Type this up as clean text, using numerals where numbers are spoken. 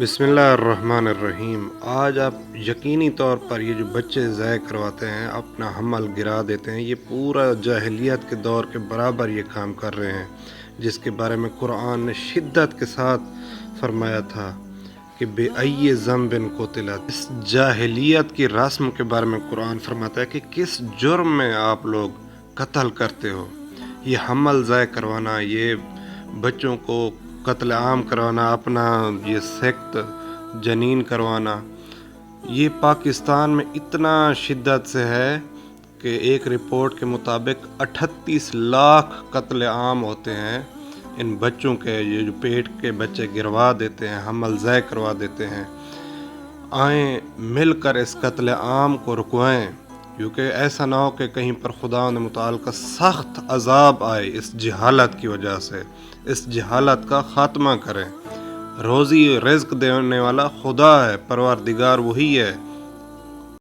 बिस्मिल्लाहिर्रहमानिर्रहीम। आज आप यकीनी तौर पर ये जो बच्चे ज़ाय करवाते हैं, अपना हमल गिरा देते हैं, ये पूरा जाहिलियत के दौर के बराबर ये काम कर रहे हैं, जिसके बारे में कुरान ने शिद्दत के साथ फरमाया था कि बेअय्यि ज़ंबिन क़ुतिलत। इस जाहिलियत की रस्म के बारे में कुरान फरमाता है कि किस जुर्म में आप लोग कत्ल करते हो। ये हमल ज़ाय करवाना, ये बच्चों को कत्ल आम करवाना, अपना ये सख्त जनीन करवाना, ये पाकिस्तान में इतना शिद्दत से है कि एक रिपोर्ट के मुताबिक 38 लाख कत्ल आम होते हैं इन बच्चों के। ये जो पेट के बच्चे गिरवा देते हैं, हमल ज़ाय करवा देते हैं। आएँ मिलकर इस कत्ल आम को रुकवाएँ, क्योंकि ऐसा ना हो कि कहीं पर खुदा न मुताल का सख्त अजाब आए इस जहालत की वजह से। इस जहालत का ख़ात्मा करें। रोज़ी रिज़्क देने वाला खुदा है, परवरदिगार वही है।